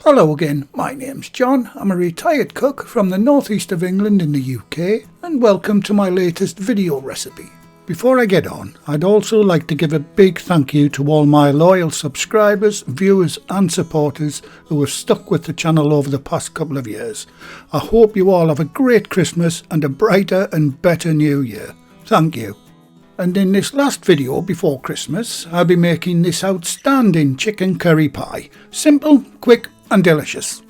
Hello again, my name's John. I'm a retired cook from the northeast of England in the UK, and welcome to my latest video recipe. Before I get on, I'd also like to give a big thank you to all my loyal subscribers, viewers and supporters who have stuck with the channel over the past couple of years. I hope you all have a great Christmas and a brighter and better New Year. Thank you. And in this last video before Christmas, I'll be making this outstanding chicken curry pie. Simple, quick and delicious.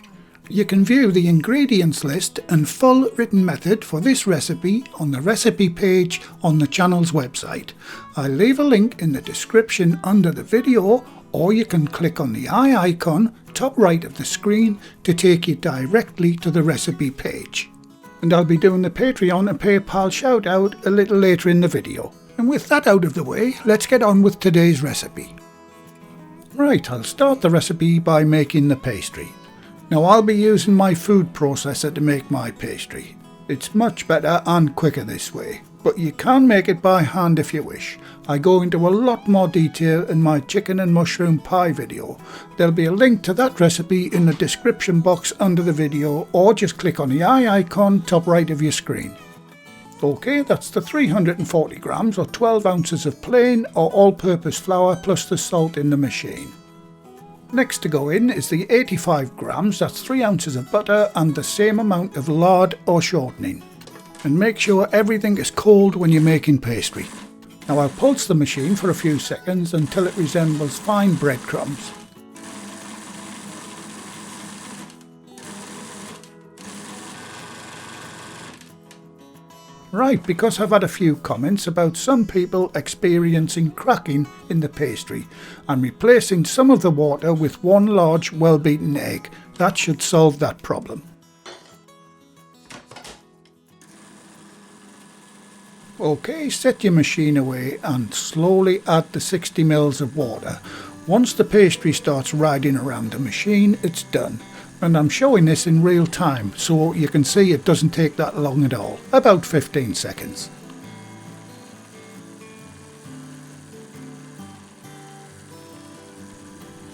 You can view the ingredients list and full written method for this recipe on the recipe page on the channel's website. I'll leave a link in the description under the video, or you can click on the eye icon top right of the screen to take you directly to the recipe page. And I'll be doing the Patreon and PayPal shout out a little later in the video. And with that out of the way, let's get on with today's recipe. Right, I'll start the recipe by making the pastry. Now I'll be using my food processor to make my pastry. It's much better and quicker this way, but you can make it by hand if you wish. I go into a lot more detail in my chicken and mushroom pie video. There'll be a link to that recipe in the description box under the video, or just click on the eye icon top right of your screen. Okay, that's the 340 grams or 12 ounces of plain or all-purpose flour plus the salt in the machine. Next to go in is the 85 grams, that's 3 ounces of butter and the same amount of lard or shortening. And make sure everything is cold when you're making pastry. Now I'll pulse the machine for a few seconds until it resembles fine breadcrumbs. Right, because I've had a few comments about some people experiencing cracking in the pastry, I'm replacing some of the water with one large well-beaten egg. That should solve that problem. Okay, set your machine away and slowly add the 60 ml of water. Once the pastry starts riding around the machine, it's done. And I'm showing this in real time, so you can see it doesn't take that long at all, about 15 seconds.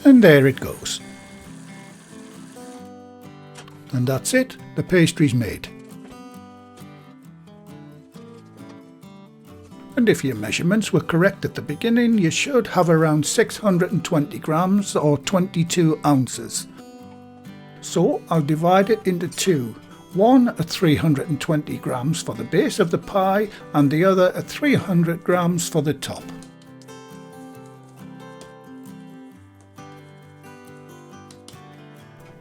And there it goes. And that's it, the pastry's made. And if your measurements were correct at the beginning, you should have around 620 grams or 22 ounces. So I'll divide it into two, one at 320 grams for the base of the pie and the other at 300 grams for the top.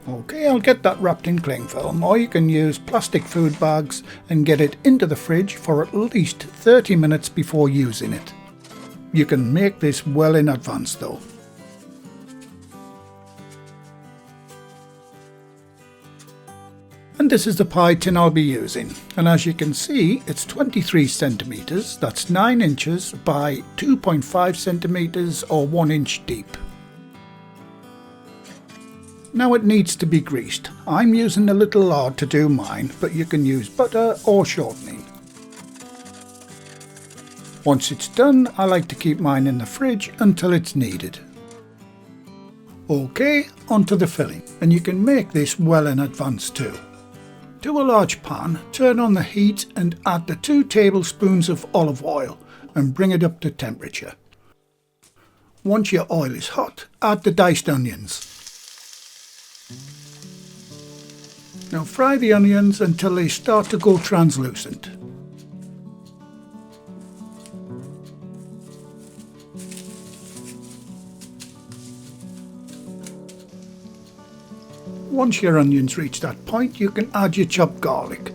Okay, I'll get that wrapped in cling film, or you can use plastic food bags and get it into the fridge for at least 30 minutes before using it. You can make this well in advance though. And this is the pie tin I'll be using, and as you can see it's 23 centimeters, that's 9 inches by 2.5 centimeters or 1 inch deep. Now it needs to be greased. I'm using a little lard to do mine, but you can use butter or shortening. Once it's done, I like to keep mine in the fridge until it's needed. Okay, onto the filling, and you can make this well in advance too. To a large pan, turn on the heat and add the 2 tablespoons of olive oil and bring it up to temperature. Once your oil is hot, add the diced onions. Now fry the onions until they start to go translucent. Once your onions reach that point, you can add your chopped garlic.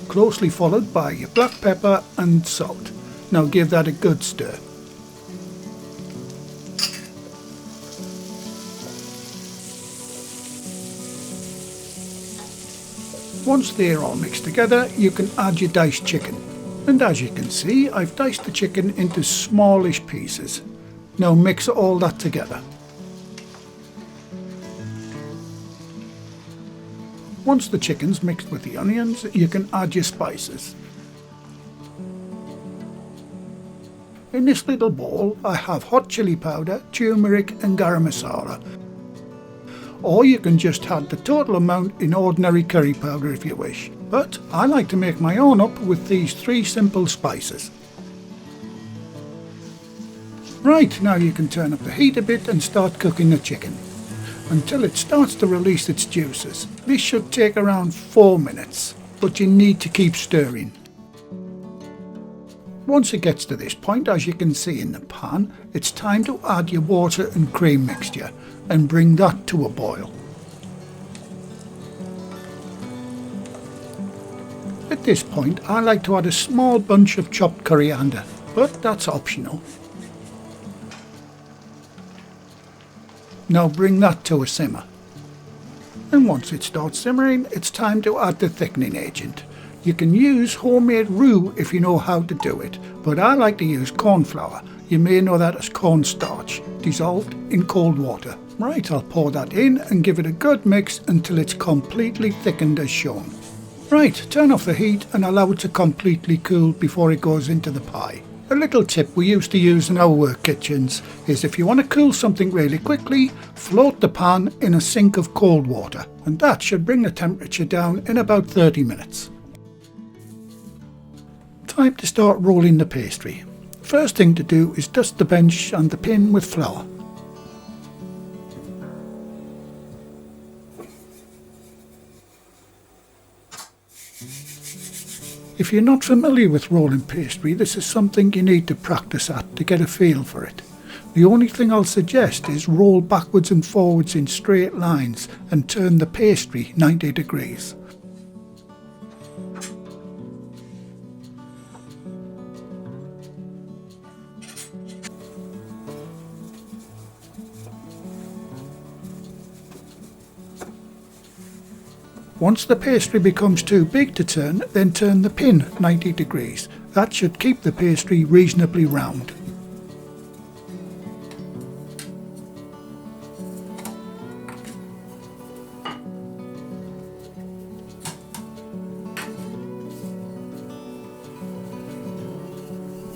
Closely followed by your black pepper and salt. Now give that a good stir. Once they're all mixed together, you can add your diced chicken. And as you can see, I've diced the chicken into smallish pieces. Now mix all that together. Once the chicken's mixed with the onions, you can add your spices. In this little bowl I have hot chili powder, turmeric and garam masala. Or you can just add the total amount in ordinary curry powder if you wish. But I like to make my own up with these 3 simple spices. Right, now you can turn up the heat a bit and start cooking the chicken until it starts to release its juices. This should take around 4 minutes, but you need to keep stirring. Once it gets to this point, as you can see in the pan, it's time to add your water and cream mixture and bring that to a boil. At this point I like to add a small bunch of chopped coriander, but that's optional. Now bring that to a simmer. And once it starts simmering, it's time to add the thickening agent. You can use homemade roux if you know how to do it, but I like to use corn flour. You may know that as cornstarch, dissolved in cold water. Right, I'll pour that in and give it a good mix until it's completely thickened as shown. Right, turn off the heat and allow it to completely cool before it goes into the pie. A little tip we used to use in our work kitchens is if you want to cool something really quickly, float the pan in a sink of cold water, and that should bring the temperature down in about 30 minutes. Time to start rolling the pastry. First thing to do is dust the bench and the pin with flour. If you're not familiar with rolling pastry, this is something you need to practice at to get a feel for it. The only thing I'll suggest is roll backwards and forwards in straight lines and turn the pastry 90 degrees. Once the pastry becomes too big to turn, then turn the pin 90 degrees. That should keep the pastry reasonably round.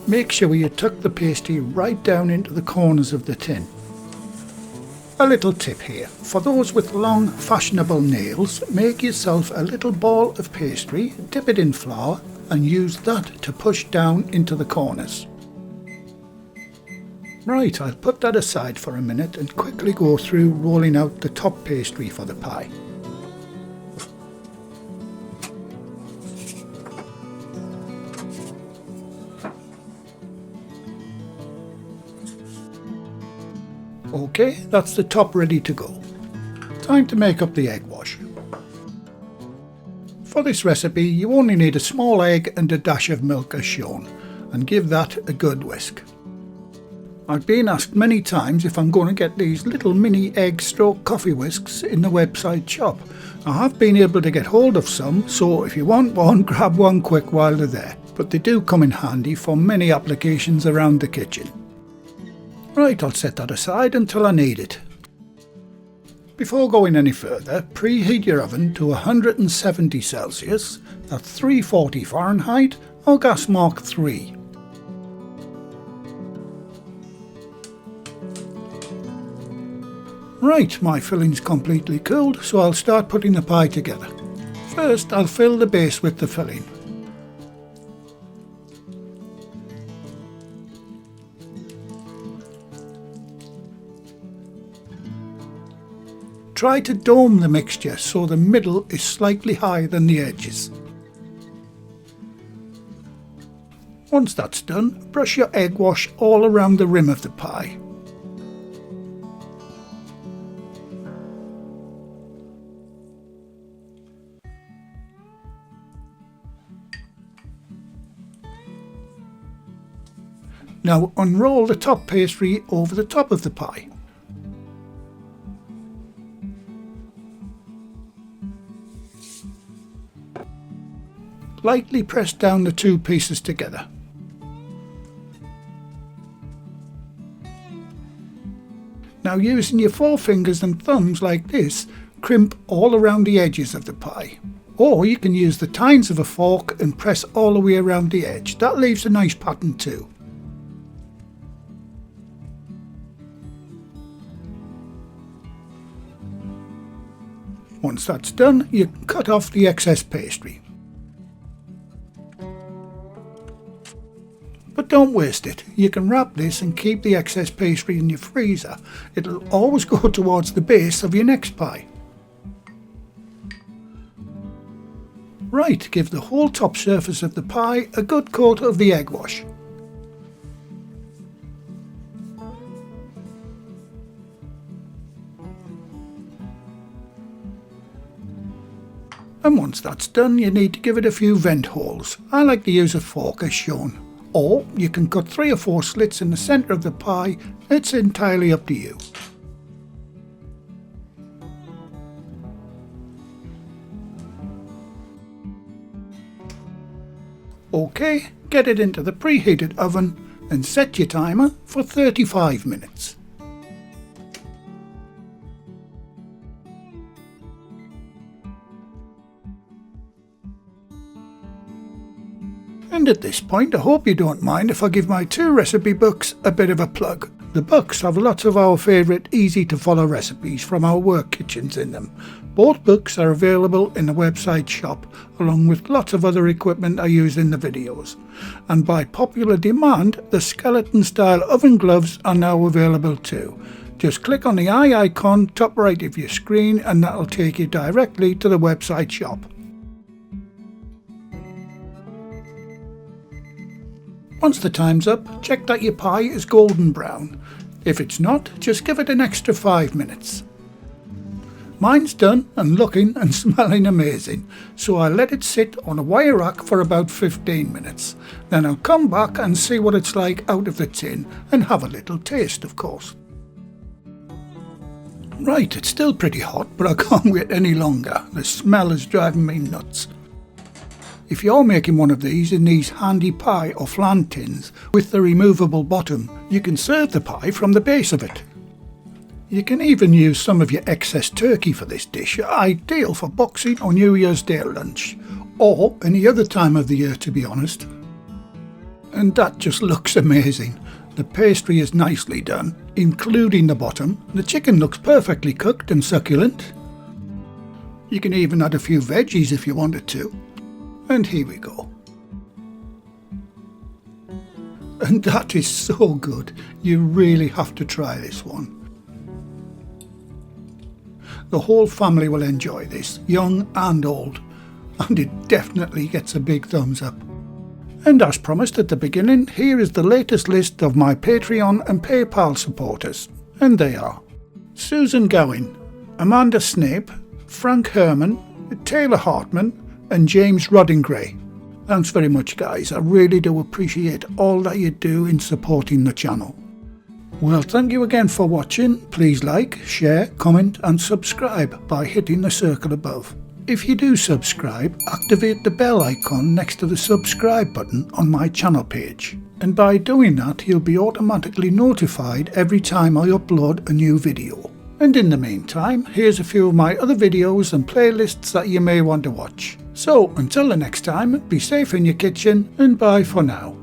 Make sure you tuck the pastry right down into the corners of the tin. A little tip here, for those with long fashionable nails, make yourself a little ball of pastry, dip it in flour and use that to push down into the corners. Right, I'll put that aside for a minute and quickly go through rolling out the top pastry for the pie. Okay, that's the top ready to go. Time to make up the egg wash. For this recipe you only need a small egg and a dash of milk as shown, and give that a good whisk. I've been asked many times if I'm going to get these little mini egg stroke coffee whisks in the website shop. I have been able to get hold of some, so if you want one, grab one quick while they're there, but they do come in handy for many applications around the kitchen. Right, I'll set that aside until I need it. Before going any further, preheat your oven to 170 Celsius, that's 340 Fahrenheit or gas mark 3. Right, my filling's completely cooled, so I'll start putting the pie together. First, I'll fill the base with the filling. Try to dome the mixture so the middle is slightly higher than the edges. Once that's done, brush your egg wash all around the rim of the pie. Now unroll the top pastry over the top of the pie. Lightly press down the two pieces together. Now using your forefingers and thumbs like this, crimp all around the edges of the pie. Or you can use the tines of a fork and press all the way around the edge. That leaves a nice pattern too. Once that's done, you can cut off the excess pastry. But don't waste it. You can wrap this and keep the excess pastry in your freezer. It'll always go towards the base of your next pie. Right, give the whole top surface of the pie a good coat of the egg wash. And once that's done, you need to give it a few vent holes. I like to use a fork as shown. Or you can cut 3 or 4 slits in the centre of the pie. It's entirely up to you. OK, get it into the preheated oven and set your timer for 35 minutes. And at this point, I hope you don't mind if I give my 2 recipe books a bit of a plug. The books have lots of our favourite easy to follow recipes from our work kitchens in them. Both books are available in the website shop, along with lots of other equipment I use in the videos. And by popular demand, the skeleton style oven gloves are now available too. Just click on the eye icon top right of your screen and that'll take you directly to the website shop. Once the time's up, check that your pie is golden brown. If it's not, just give it an extra 5 minutes. Mine's done and looking and smelling amazing, so I'll let it sit on a wire rack for about 15 minutes. Then I'll come back and see what it's like out of the tin and have a little taste, of course. Right, it's still pretty hot, but I can't wait any longer. The smell is driving me nuts. If you're making one of these in these handy pie or flan tins with the removable bottom, you can serve the pie from the base of it. You can even use some of your excess turkey for this dish, ideal for Boxing or New Year's Day lunch, or any other time of the year to be honest. And that just looks amazing. The pastry is nicely done, including the bottom. The chicken looks perfectly cooked and succulent. You can even add a few veggies if you wanted to. And here we go. And that is so good. You really have to try this one. The whole family will enjoy this, young and old, and it definitely gets a big thumbs up. And as promised at the beginning, here is the latest list of my Patreon and PayPal supporters. And they are Susan Gowan, Amanda Snape, Frank Herman, Taylor Hartman, and James Roddingray. Thanks very much guys, I really do appreciate all that you do in supporting the channel. Well, thank you again for watching. Please like, share, comment and subscribe by hitting the circle above. If you do subscribe, activate the bell icon next to the subscribe button on my channel page. And by doing that, you'll be automatically notified every time I upload a new video. And in the meantime, here's a few of my other videos and playlists that you may want to watch. So, until the next time, be safe in your kitchen and bye for now.